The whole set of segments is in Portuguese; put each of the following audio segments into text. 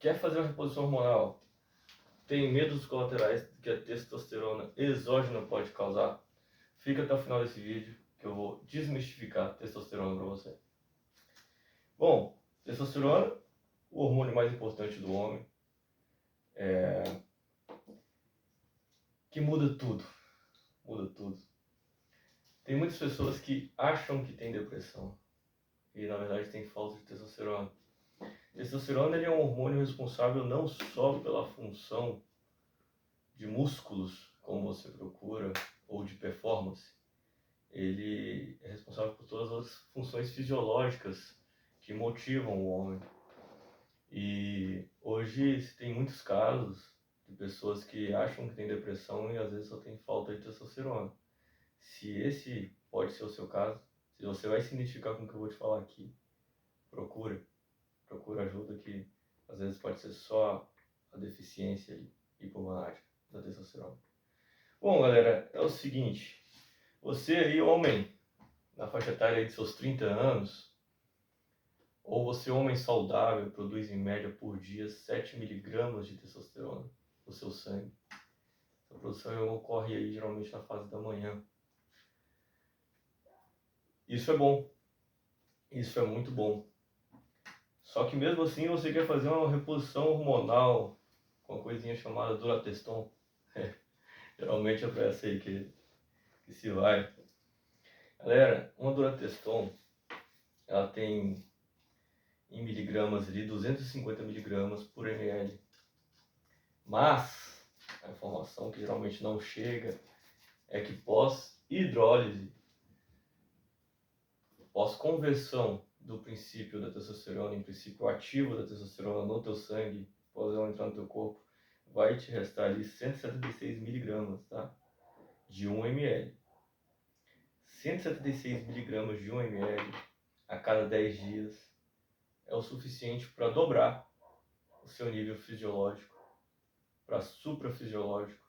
Quer fazer uma reposição hormonal? Tem medo dos colaterais que a testosterona exógena pode causar? Fica até o final desse vídeo que eu vou desmistificar a testosterona para você. Bom, testosterona, o hormônio mais importante do homem, que muda tudo. Muda tudo. Tem muitas pessoas que acham que tem depressão e na verdade tem falta de testosterona. Testosterona ele é um hormônio responsável não só pela função de músculos, como você procura, ou de performance. Ele é responsável por todas as funções fisiológicas que motivam o homem. E hoje se tem muitos casos de pessoas que acham que tem depressão e às vezes só tem falta de testosterona. Se esse pode ser o seu caso, se você vai se identificar com o que eu vou te falar aqui, procura ajuda, que às vezes pode ser só a deficiência hipogonádica da testosterona. Bom, galera, é o seguinte, você aí, homem, na faixa etária de seus 30 anos, ou você, homem saudável, produz em média por dia 7 miligramas de testosterona no seu sangue. Essa produção ocorre aí geralmente na fase da manhã. Isso é bom. Isso é muito bom. Só que mesmo assim você quer fazer uma reposição hormonal com uma coisinha chamada Durateston. Geralmente é pra essa aí que se vai. Galera, uma Durateston, ela tem em miligramas ali 250 miligramas por ml. Mas a informação que geralmente não chega é que pós-hidrólise, pós-conversão do princípio da testosterona em princípio ativo da testosterona no teu sangue, após ela entrar no teu corpo, vai te restar ali 176 miligramas, tá? De 1 ml. 176 miligramas de 1 ml a cada 10 dias é o suficiente para dobrar o seu nível fisiológico, para suprafisiológico.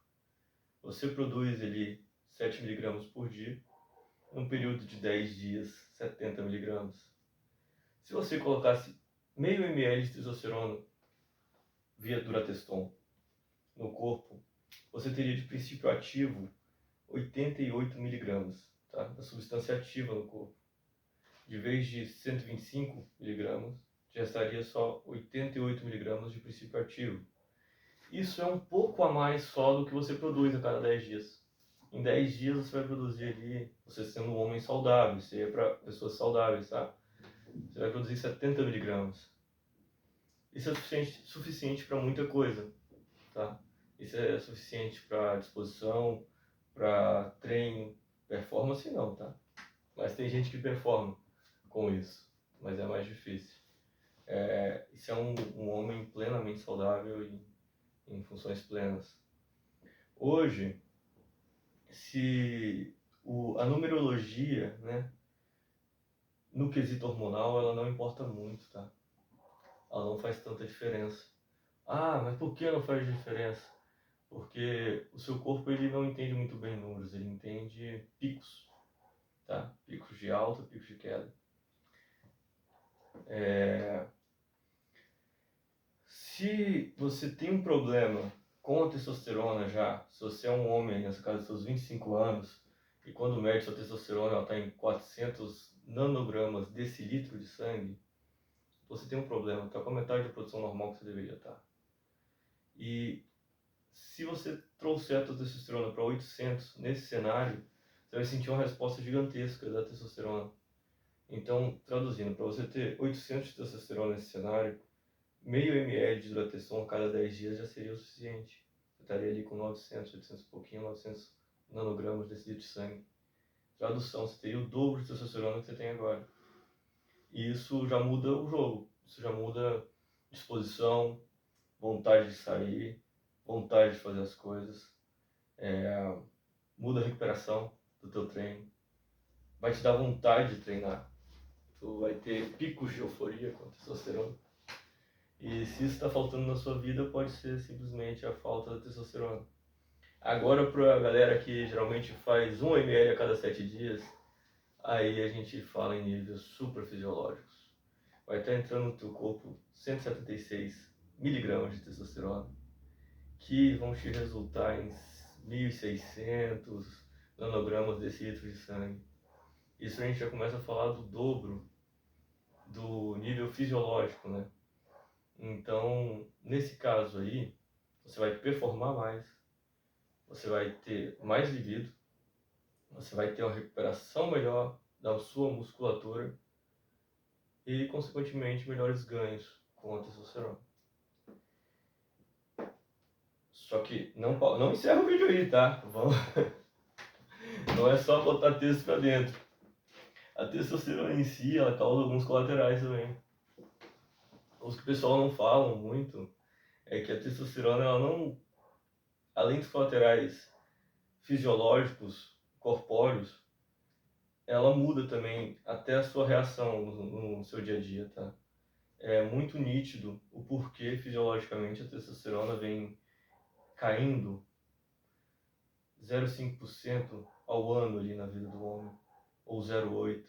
Você produz ali 7 miligramas por dia, num período de 10 dias, 70 miligramas. Se você colocasse meio ml de testosterona via Durateston no corpo, você teria de princípio ativo 88 miligramas, tá? Da substância ativa no corpo. De vez de 125 miligramas, já estaria só 88 miligramas de princípio ativo. Isso é um pouco a mais só do que você produz a cada 10 dias. Em 10 dias você vai produzir ali, você sendo um homem saudável, isso aí é para pessoas saudáveis, tá? Você vai produzir 70 miligramas. Isso é suficiente para muita coisa, tá? Isso é suficiente para disposição, para treino, performance não, tá? Mas tem gente que performa com isso, mas é mais difícil. Isso é um homem plenamente saudável e em funções plenas. Hoje, se a numerologia, né, no quesito hormonal, ela não importa muito, tá? Ela não faz tanta diferença. Ah, mas por que não faz diferença? Porque o seu corpo ele não entende muito bem números, ele entende picos, tá? Picos de alta, picos de queda. Se você tem um problema com a testosterona já, se você é um homem nessa casa dos seus 25 anos, e quando mede sua testosterona ela está em 400 nanogramas decilitro de sangue, você tem um problema, está com a metade da produção normal que você deveria estar. E se você trouxer a tua testosterona para 800 nesse cenário, você vai sentir uma resposta gigantesca da testosterona. Então, traduzindo, para você ter 800 de testosterona nesse cenário, meio ml de Durateston a cada 10 dias já seria o suficiente. Você estaria ali com 900, 800 e pouquinho, 900 nanogramas desse litro de sangue. Tradução, você teria o dobro de testosterona que você tem agora. E isso já muda o jogo. Isso já muda disposição, vontade de sair, vontade de fazer as coisas. Muda a recuperação do teu treino. Vai te dar vontade de treinar. Tu vai ter picos de euforia com a testosterona. E se isso está faltando na sua vida, pode ser simplesmente a falta da testosterona. Agora, para a galera que geralmente faz 1 ml a cada 7 dias, aí a gente fala em níveis suprafisiológicos. Vai estar entrando no teu corpo 176 miligramas de testosterona, que vão te resultar em 1.600 nanogramas desse litro de sangue. Isso a gente já começa a falar do dobro do nível fisiológico, né? Então, nesse caso aí, você vai performar mais, você vai ter mais libido, você vai ter uma recuperação melhor da sua musculatura e, consequentemente, melhores ganhos com a testosterona. Só que não encerra o vídeo aí, tá? Não é só botar texto pra dentro. A testosterona em si, ela causa alguns colaterais também. Os que o pessoal não falam muito é que a testosterona, ela não, além dos colaterais fisiológicos, corpóreos, ela muda também até a sua reação no seu dia a dia, tá? É muito nítido o porquê fisiologicamente a testosterona vem caindo 0,5% ao ano ali na vida do homem, ou 0,8%.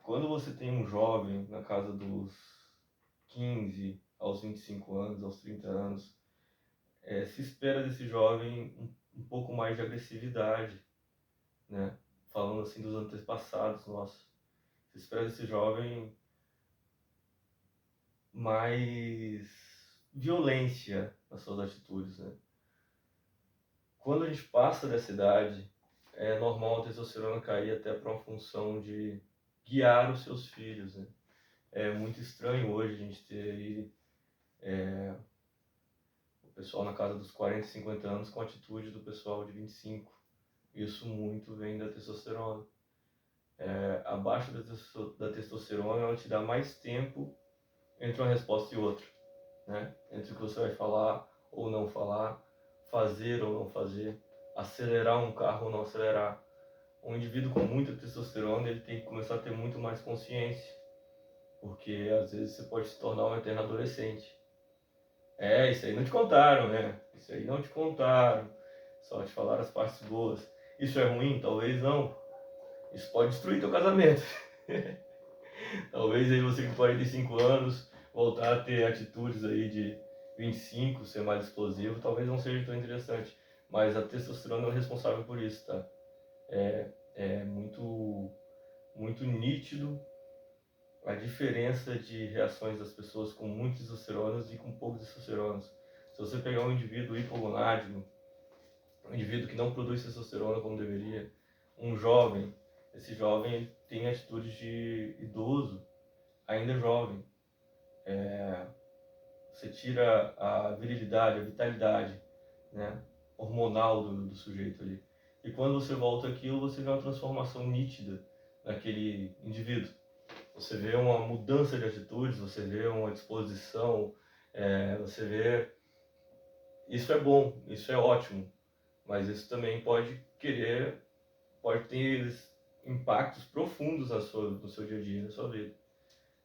Quando você tem um jovem na casa dos 15 aos 25 anos, aos 30 anos, se espera desse jovem um pouco mais de agressividade, né? Falando assim dos antepassados nossos. Se espera desse jovem mais violência nas suas atitudes, né? Quando a gente passa dessa idade, é normal a testosterona cair até para uma função de guiar os seus filhos, né? É muito estranho hoje a gente ter aí o pessoal na casa dos 40, 50 anos com a atitude do pessoal de 25. Isso muito vem da testosterona. Abaixo da testosterona, ela te dá mais tempo entre uma resposta e outra, né? Entre o que você vai falar ou não falar, fazer ou não fazer, acelerar um carro ou não acelerar. Um indivíduo com muita testosterona, ele tem que começar a ter muito mais consciência, porque às vezes você pode se tornar um eterno adolescente. Isso aí não te contaram, né? Isso aí não te contaram. Só te falaram as partes boas. Isso é ruim? Talvez não. Isso pode destruir teu casamento. Talvez aí você com 45 anos voltar a ter atitudes aí de 25, ser mais explosivo, talvez não seja tão interessante. Mas a testosterona é responsável por isso, tá? É muito, muito nítido a diferença de reações das pessoas com muitas testosteronas e com poucas testosteronas. Se você pegar um indivíduo hipogonádico, um indivíduo que não produz testosterona como deveria, um jovem, esse jovem ele tem atitudes de idoso, ainda jovem. Você tira a virilidade, a vitalidade, né, hormonal do sujeito ali. E quando você volta aquilo, você vê uma transformação nítida naquele indivíduo. Você vê uma mudança de atitudes, você vê uma disposição, você vê... Isso é bom, isso é ótimo, mas isso também pode ter impactos profundos no seu dia a dia, na sua vida.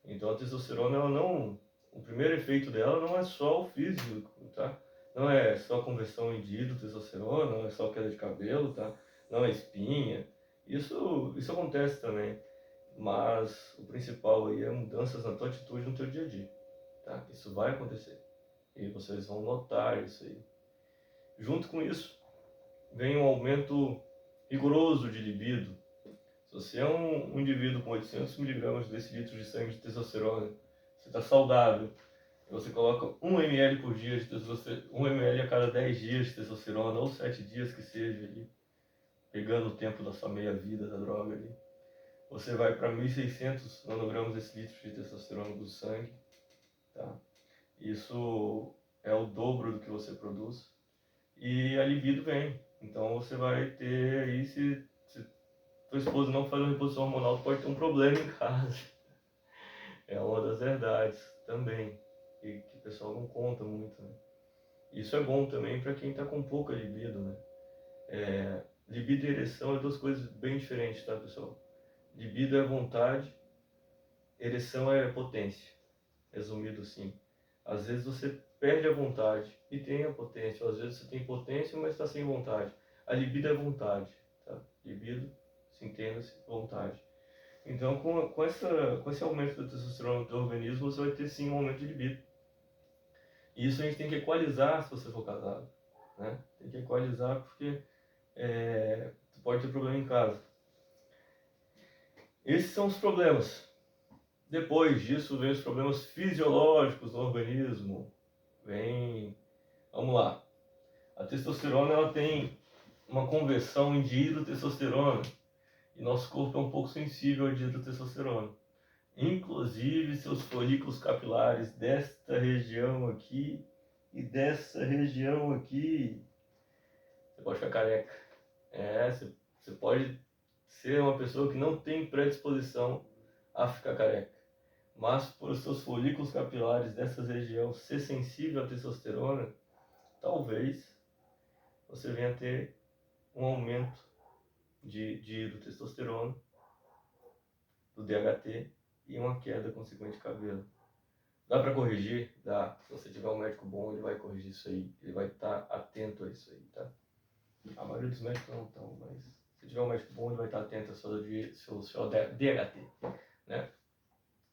Então a testosterona, ela não... O primeiro efeito dela não é só o físico, tá? Não é só conversão em testosterona, não é só queda de cabelo, tá? Não é espinha. Isso acontece também. Mas o principal aí é mudanças na tua atitude no teu dia a dia, tá? Isso vai acontecer. E vocês vão notar isso aí. Junto com isso, vem um aumento rigoroso de libido. Se você é um indivíduo com 800 miligramas desse litro de sangue de testosterona, você está saudável, e você coloca 1 ml por dia de testosterona, 1 ml a cada 10 dias de testosterona, ou 7 dias que seja ali, pegando o tempo da sua meia vida da droga ali, você vai para 1.600 nanogramas desse litro de testosterona do sangue, tá? Isso é o dobro do que você produz, e a libido vem. Então você vai ter aí, se tua esposa não faz uma reposição hormonal, tu pode ter um problema em casa. É uma das verdades também, e que o pessoal não conta muito, né? Isso é bom também para quem está com pouca libido, né? Libido e ereção é duas coisas bem diferentes, tá, pessoal? Libido é vontade, ereção é potência, resumido assim. Às vezes você perde a vontade e tem a potência, às vezes você tem potência, mas está sem vontade. A libido é vontade, tá? Libido, se entenda-se, vontade. Então, com esse aumento da testosterona no teu organismo, você vai ter sim um aumento de libido. E isso a gente tem que equalizar se você for casado, né? Tem que equalizar porque tu pode ter problema em casa. Esses são os problemas. Depois disso, vem os problemas fisiológicos no organismo. Vamos lá. A testosterona ela tem uma conversão em dihidrotestosterona e nosso corpo é um pouco sensível à dihidrotestosterona. Inclusive seus folículos capilares desta região aqui e dessa região aqui. Você pode ficar careca. Você pode ser uma pessoa que não tem predisposição a ficar careca. Mas por seus folículos capilares dessa região ser sensível à testosterona, talvez você venha a ter um aumento do testosterona, do DHT e uma queda consequente de cabelo. Dá para corrigir? Dá. Se você tiver um médico bom, ele vai corrigir isso aí. Ele vai estar atento a isso aí, tá? A maioria dos médicos não estão, mas se tiver um médico bom, ele vai estar atento ao seu DHT, né?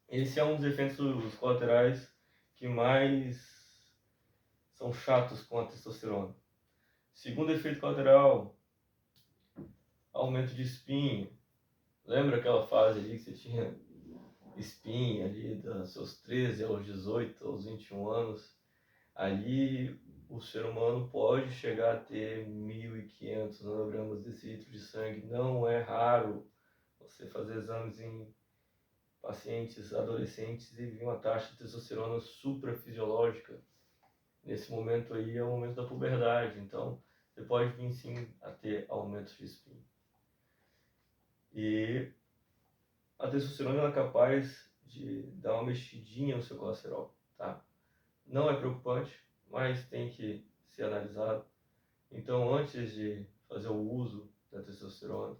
Esse é um dos efeitos colaterais que mais são chatos com a testosterona. Segundo efeito colateral, aumento de espinha. Lembra aquela fase ali que você tinha espinha ali dos seus 13 aos 18, aos 21 anos? Ali o ser humano pode chegar a ter 1.500 nanogramas desse litro de sangue. Não é raro você fazer exames em pacientes adolescentes e ver uma taxa de testosterona suprafisiológica. Nesse momento aí é o momento da puberdade, então você pode vir sim a ter aumentos de espinha. E a testosterona é capaz de dar uma mexidinha no seu colesterol, tá? Não é preocupante, mas tem que ser analisado. Então, antes de fazer o uso da testosterona,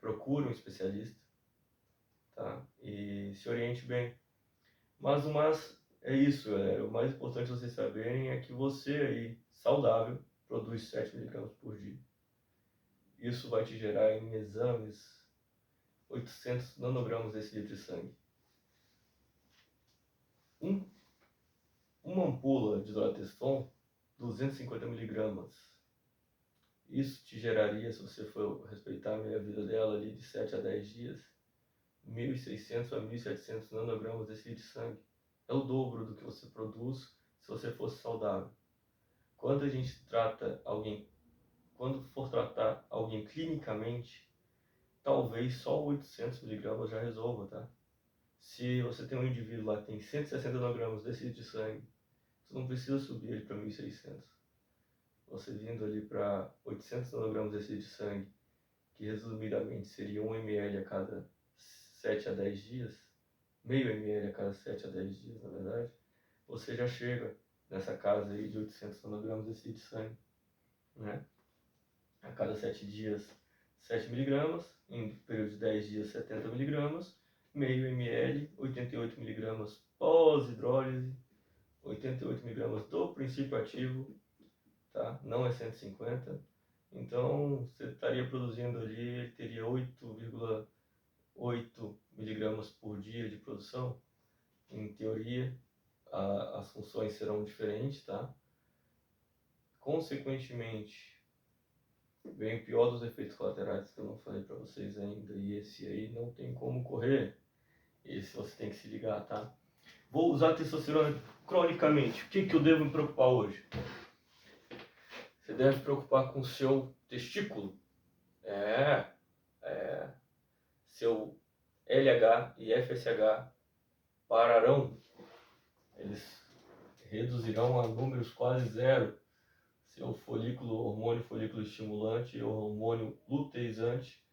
procure um especialista, tá? E se oriente bem. Mas é isso, o mais importante vocês saberem é que você aí, saudável, produz 7 mg por dia. Isso vai te gerar em exames 800 nanogramas desse litro de sangue. Uma ampola de Dorateston, 250 miligramas. Isso te geraria, se você for respeitar a meia vida dela ali de 7 a 10 dias, 1.600 a 1.700 nanogramas desse litro de sangue. É o dobro do que você produz se você fosse saudável. Quando for tratar alguém clinicamente, talvez só 800 miligramas já resolva, tá? Se você tem um indivíduo lá que tem 160 nanogramas desse litro de sangue, você não precisa subir ele para 1.600. Você vindo ali para 800 nanogramas desse litro de sangue, que resumidamente seria 1 ml a cada 7 a 10 dias, meio ml a cada 7 a 10 dias, na verdade, você já chega nessa casa aí de 800 nanogramas desse litro de sangue, né? A cada 7 dias, 7 miligramas, em período de 10 dias, 70 miligramas, meio ml, 88 miligramas pós-hidrólise, 88 miligramas do princípio ativo, tá? Não é 150. Então, você estaria produzindo ali, teria 8,8 miligramas por dia de produção. Em teoria, as funções serão diferentes, tá? Consequentemente, vem o pior dos efeitos colaterais que eu não falei para vocês ainda, e esse aí não tem como correr. Esse você tem que se ligar, tá? Vou usar testosterona cronicamente. O que eu devo me preocupar hoje? Você deve se preocupar com o seu testículo. Seu LH e FSH pararão. Eles reduzirão a números quase zero. Seu hormônio folículo estimulante ou hormônio luteizante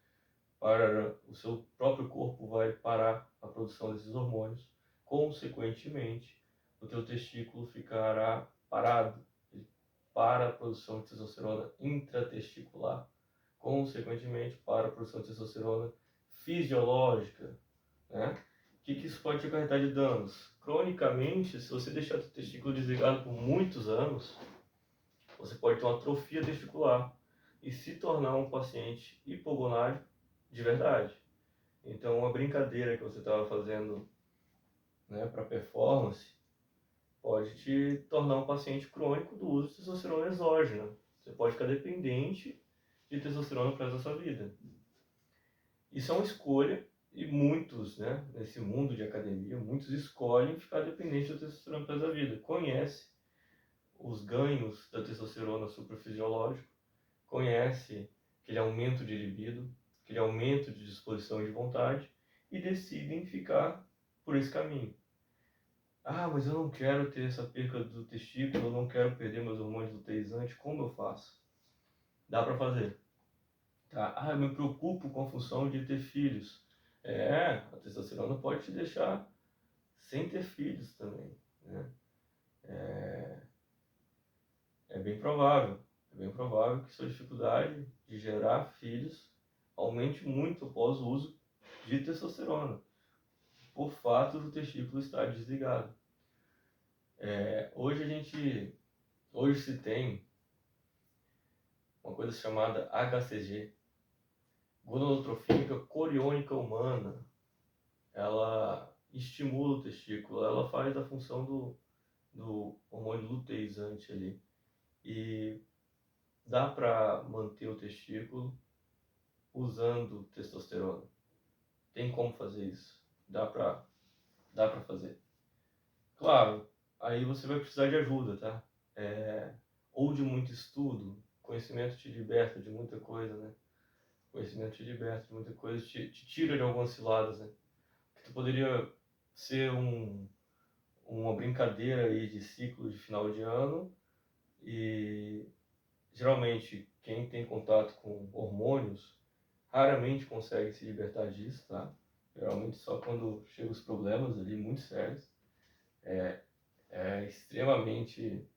parará. O seu próprio corpo vai parar a produção desses hormônios. Consequentemente, o teu testículo ficará parado. Ele para a produção de testosterona intratesticular. Consequentemente, para a produção de testosterona fisiológica, né? O que isso pode te acarretar de danos? Cronicamente, se você deixar o testículo desligado por muitos anos, você pode ter uma atrofia testicular e se tornar um paciente hipogonárico de verdade. Então, a brincadeira que você estava fazendo, né, para performance pode te tornar um paciente crônico do uso de testosterona exógena. Você pode ficar dependente de testosterona para resto da sua vida. Isso é uma escolha e muitos, né, nesse mundo de academia, muitos escolhem ficar dependente da testosterona para resto da vida. Conhece os ganhos da testosterona suprafisiológico, conhece aquele aumento de libido, aquele aumento de disposição e de vontade e decidem ficar por esse caminho. Ah, mas eu não quero ter essa perca do testículo, eu não quero perder meus hormônios luteinizantes, como eu faço? Dá para fazer. Tá? Ah, eu me preocupo com a função de ter filhos. A testosterona pode te deixar sem ter filhos também, né? É bem provável, que sua dificuldade de gerar filhos aumente muito após o uso de testosterona, por fato do testículo estar desligado. Hoje se tem uma coisa chamada HCG, gonadotrofínica coriônica humana. Ela estimula o testículo, ela faz a função do hormônio luteinizante ali. E dá para manter o testículo usando testosterona. Tem como fazer isso. Dá pra fazer. Claro, aí você vai precisar de ajuda, tá? Ou de muito estudo. Conhecimento te liberta de muita coisa, né? Conhecimento te liberta de muita coisa, te tira de algumas ciladas, né? Que tu poderia ser uma brincadeira aí de ciclo de final de ano e geralmente quem tem contato com hormônios raramente consegue se libertar disso, tá? Geralmente só quando chegam os problemas ali muito sérios. É extremamente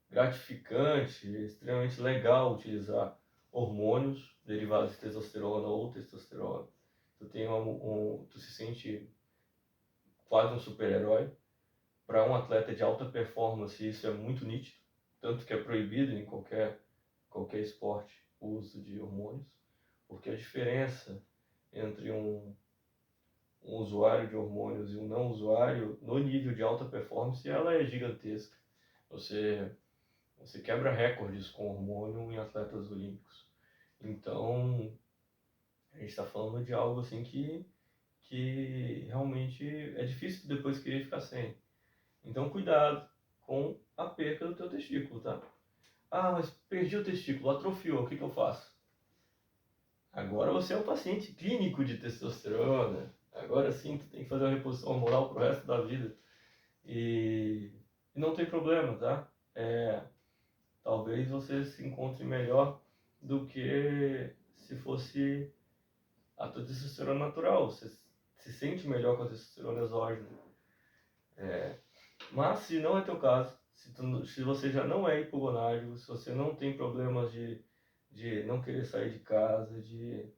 gratificante, extremamente legal utilizar hormônios derivados de testosterona ou testosterona. Tu se sente quase um super-herói. Para um atleta de alta performance isso é muito nítido, tanto que é proibido em qualquer esporte o uso de hormônios, porque a diferença entre um usuário de hormônios e um não usuário no nível de alta performance ela é gigantesca. Você quebra recordes com hormônio em atletas olímpicos. Então, a gente está falando de algo assim que realmente é difícil depois querer ficar sem. Então, cuidado com a perca do teu testículo, tá? Ah, mas perdi o testículo, atrofiou, o que eu faço? Agora você é um paciente clínico de testosterona. Agora sim, tu tem que fazer uma reposição hormonal pro resto da vida. E não tem problema, tá? Talvez você se encontre melhor do que se fosse a tua testosterona natural. Você se sente melhor com a testosterona exógena. Mas se não é teu caso, se você já não é hipogonádico, se você não tem problemas de não querer sair de casa, de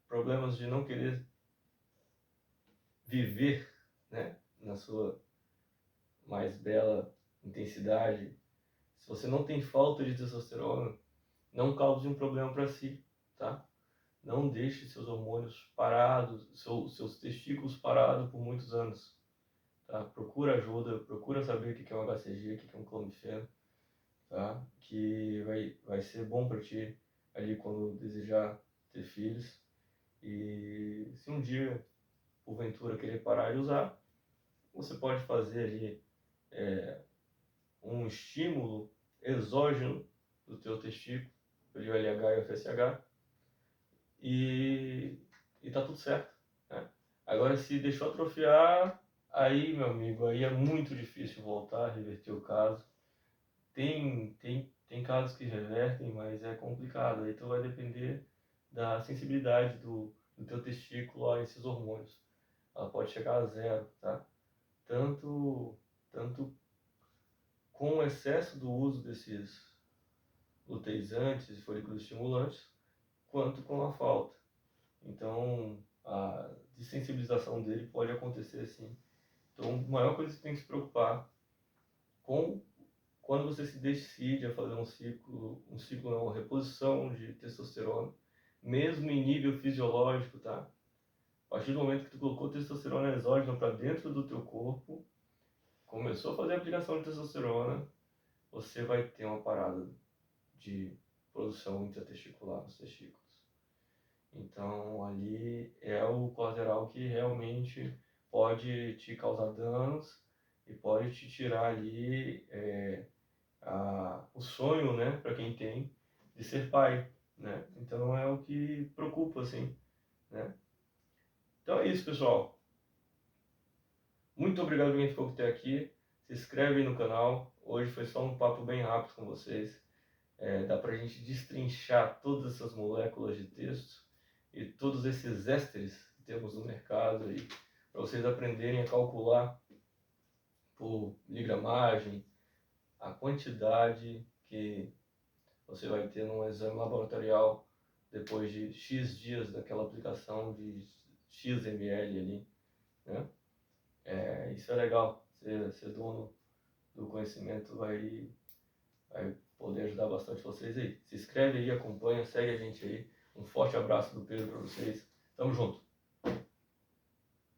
problemas de não querer viver, né, na sua mais bela intensidade, se você não tem falta de testosterona, não cause um problema para si, tá? Não deixe seus hormônios parados, seus testículos parados por muitos anos. Tá? Procura ajuda, procura saber o que é um HCG, o que é um clomifeno, tá? Que vai ser bom para ti ali quando desejar ter filhos. E se um dia, porventura, querer parar de usar, você pode fazer ali um estímulo exógeno do teu testículo, pelo LH e o FSH, e tá tudo certo, né? Agora, se deixou atrofiar, aí, meu amigo, aí é muito difícil voltar, reverter o caso. Tem casos que revertem, mas é complicado. Aí tu vai depender da sensibilidade do teu testículo a esses hormônios. Ela pode chegar a zero, tá? Tanto com o excesso do uso desses luteinizantes e folículos estimulantes, quanto com a falta. Então, a dessensibilização dele pode acontecer sim. Então, a maior coisa que você tem que se preocupar com quando você se decide a fazer um ciclo não, uma reposição de testosterona, mesmo em nível fisiológico, tá? A partir do momento que tu colocou testosterona exógena para dentro do teu corpo, começou a fazer a aplicação de testosterona, você vai ter uma parada de produção intratesticular nos testículos. Então, ali é o colateral que realmente pode te causar danos e pode te tirar ali o sonho, né, para quem tem, de ser pai, né? Então é o que preocupa, assim, né? Então é isso, pessoal. Muito obrigado por quem ficou até aqui. Se inscreve aí no canal. Hoje foi só um papo bem rápido com vocês. Dá pra gente destrinchar todas essas moléculas de texto e todos esses ésteres que temos no mercado aí, para vocês aprenderem a calcular por miligramagem a quantidade que você vai ter num exame laboratorial depois de X dias daquela aplicação de X ml ali, né? Isso é legal, ser dono do conhecimento vai poder ajudar bastante vocês aí. Se inscreve aí, acompanha, segue a gente aí. Um forte abraço do Pedro para vocês. Tamo junto!